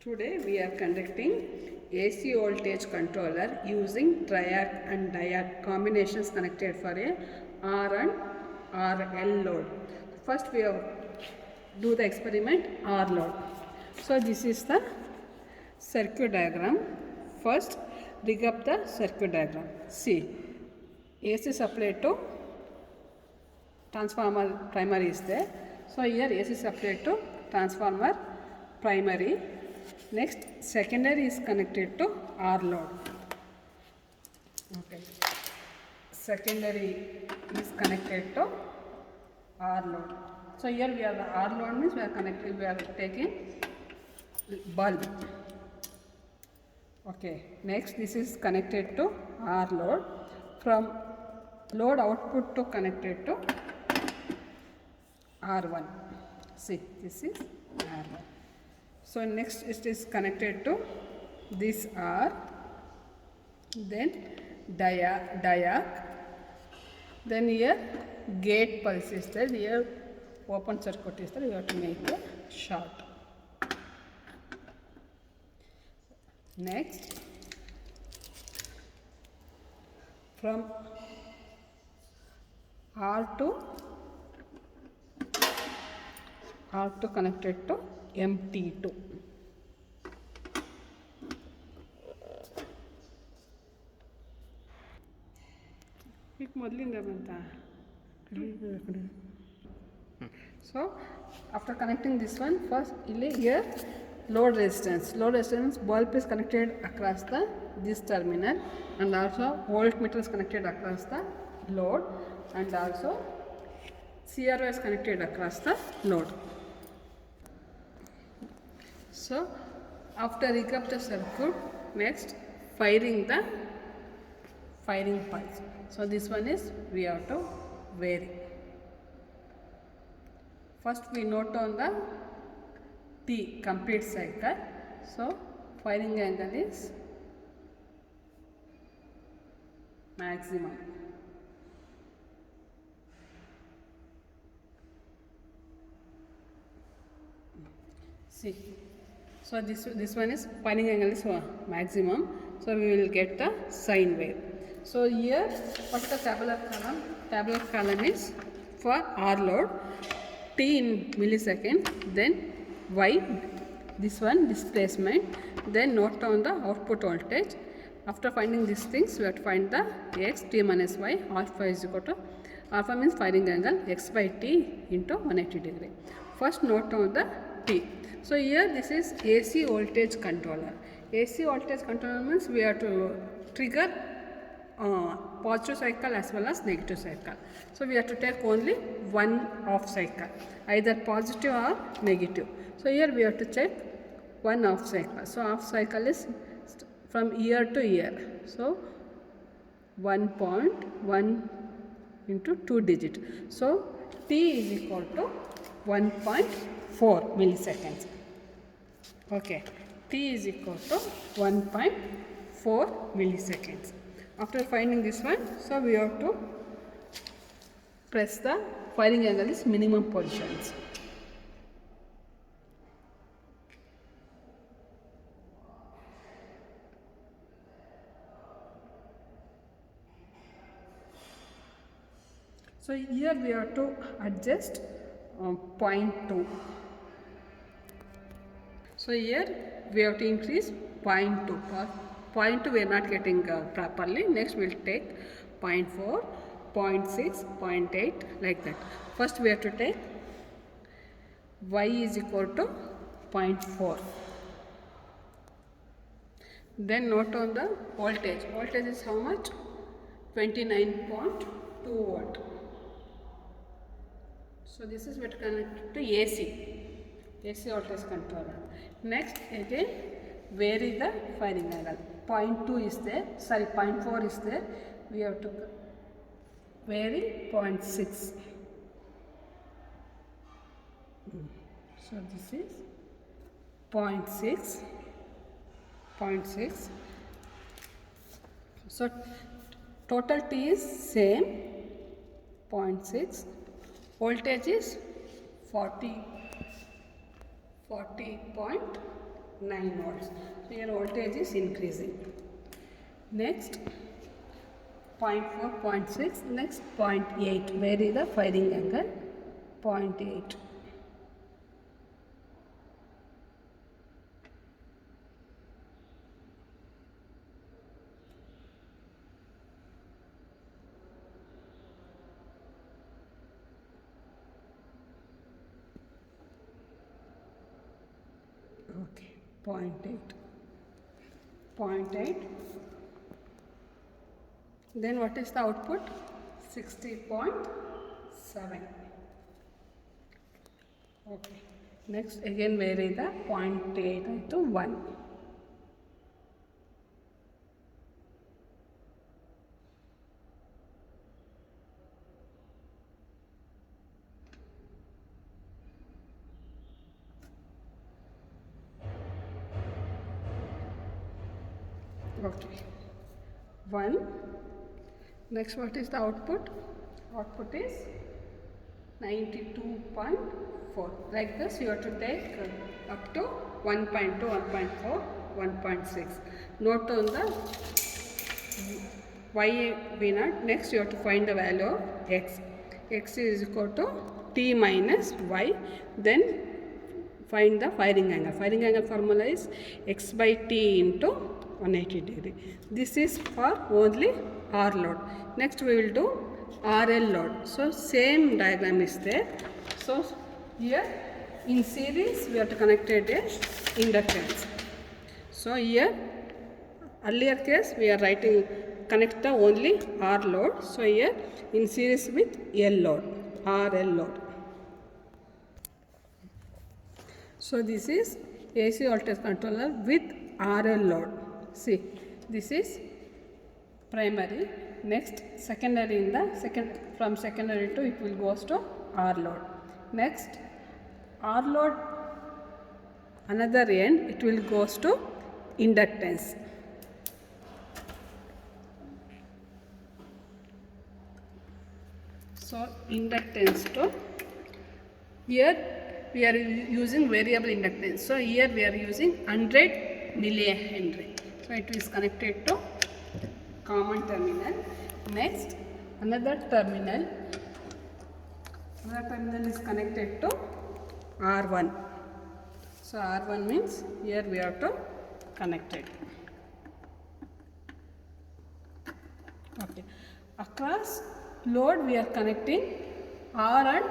Today we are conducting AC voltage controller using triac and diac combinations connected for a R and RL load. First we have do the experiment R load. So this is the circuit diagram. First rig up the circuit diagram. See, AC supply to transformer primary is there. So here AC supply to transformer primary. Next secondary is connected to R load. Okay. Secondary is connected to R load. So here we have the R load means we are taking bulb. Okay. Next this is connected to R load. From load output to connected to R1. See, this is R1. So next it is connected to this R, then diac, then here gate pulse is there, here open circuit is there, you have to make a short. Next, from R2 connected to MT2. So after connecting this one, first here load resistance. Load resistance bulb is connected across this terminal, and also voltmeter is connected across the load, and also CRO is connected across the load. So after rig up the circuit, next firing pulse. So this one is we have to vary. First we note on the T complete cycle. So firing angle is maximum. See. So this one is firing angle is maximum. So we will get the sine wave. So here what is the tabular column? Tabular column is for R load, T in millisecond, then Y, this one displacement, then note down the output voltage. After finding these things, we have to find the X, T minus Y, alpha is equal to, alpha means firing angle, X by T into 180 degree. First note down the T. So here this is AC voltage controller. AC voltage controller means we have to trigger positive cycle as well as negative cycle. So we have to take only one off cycle, either positive or negative. So here we have to check one off cycle. So off cycle is from year to year. So 1.1 into 2 digit. So T is equal to 1.4 milliseconds. Okay, T is equal to 1.4 milliseconds. After finding this one, so we have to press the firing angle is minimum positions. So here we have to adjust 0.2. So here we have to increase 0.2. 0.2 we are not getting properly. Next we will take 0.4, 0.6, 0.8 like that. First we have to take Y is equal to 0.4. Then note on the voltage. Voltage is how much? 29.2 volt. So this is what connected to AC voltage controller. Next again vary the firing angle. 0.2 is there, 0.4 is there. We have to vary 0.6. So this is 0.6. So total T is same, 0.6. Voltage is 40.2 9 volts. So here voltage is increasing. Next 0.4, 0.6, next 0.8. Where is the firing angle? 0.8. Okay, 0.8. 0.8. Then what is the output? 60.7. Okay. Next again vary the 0.8 into 1. Okay. 1. Next what is the output? Output is 92.4. Like this you have to take up to 1.2, 1.4, 1.6. Note on the y v naught. Next you have to find the value of x. X is equal to t minus y. Then find the firing angle. Firing angle formula is x by t into 180 degree. This is for only R load. Next we will do RL load. So same diagram is there. So here in series we have to connect a inductance. So here earlier case we are writing connect the only R load. So here in series with L load, RL load. So this is AC voltage controller with RL load. See, this is primary. Next secondary, in the from secondary to it will goes to R load. Next R load another end it will goes to inductance. So inductance to here we are using variable inductance. So here we are using 100 millihenry. So it is connected to common terminal. Next another terminal is connected to R1. So R1 means here we have to connect it. Okay. Across load we are connecting R and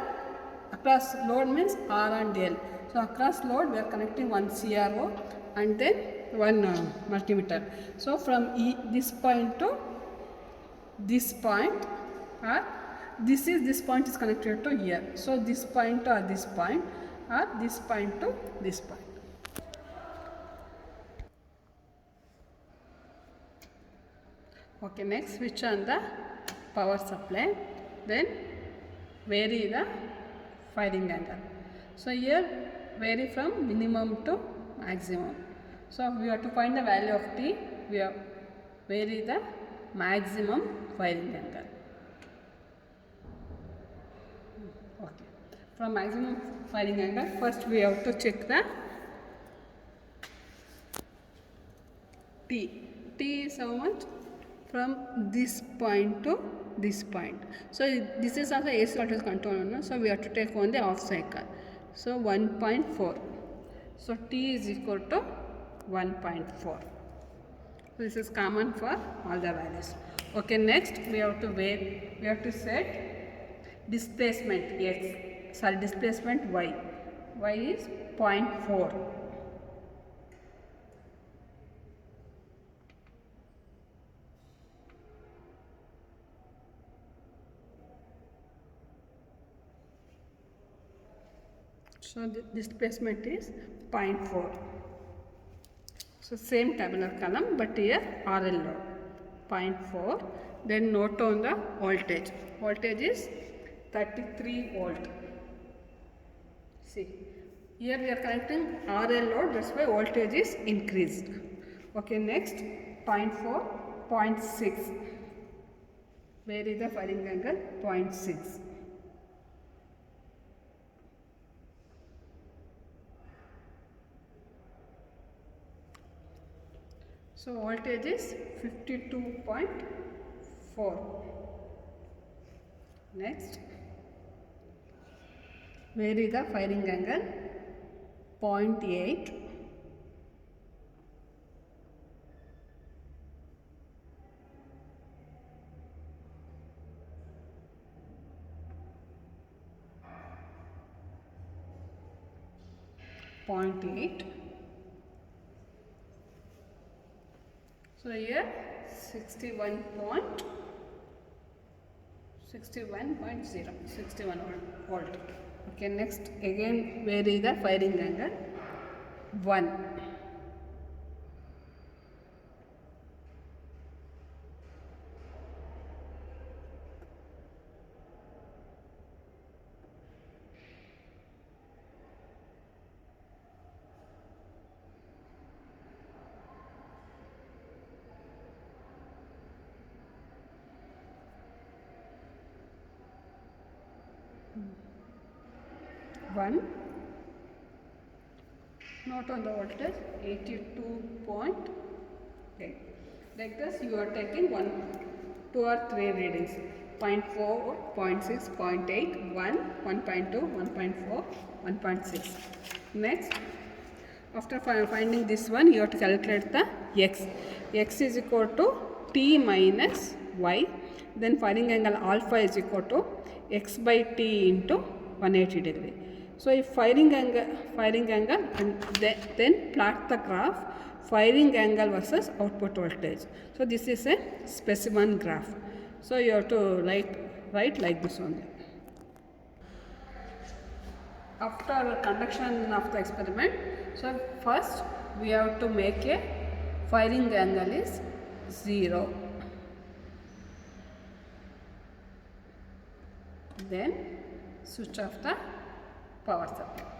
across load means R and L. So across load we are connecting one CRO and then one multimeter. So from this point to this point, or this point is connected to here. So this point or this point, or this point to this point. Okay, next switch on the power supply, then vary the firing angle. So here vary from minimum to maximum. So we have to find the value of T, we have vary the maximum firing angle. Okay. From maximum firing angle, first we have to check the T. T is how much? From this point to this point. So this is also AC voltage controller, no? So we have to take only half cycle. So 1.4. So T is equal to 1.4. So this is common for all the values. Okay, next we have to wait. We have to set displacement x. Sorry, displacement y. Y is 0.4. So the displacement is 0.4. So same tabular column, but here RL load 0.4. Then note on the voltage. Voltage is 33 volt. See, here we are connecting RL load. That's why voltage is increased. Okay, next 0.4, 0.6. Where is the firing angle? 0.6. So voltage is 52.4. Next, vary the firing angle 0.8. So here 61 point 61 volt. Okay, next again vary the firing angle 1. Note on the voltage 82.8. Like this you are taking 2 or 3 readings 0.4, 0.6, 0.8, 1, 1.2, 1.4, 1.6. Next, after finding this one, you have to calculate the x. X is equal to t minus y. Then firing angle alpha is equal to x by t into 180 degree. So if firing angle and then plot the graph firing angle versus output voltage. So this is a specimen graph. So you have to write like this only. After conduction of the experiment, so first we have to make a firing angle is 0. Then switch off the power supply.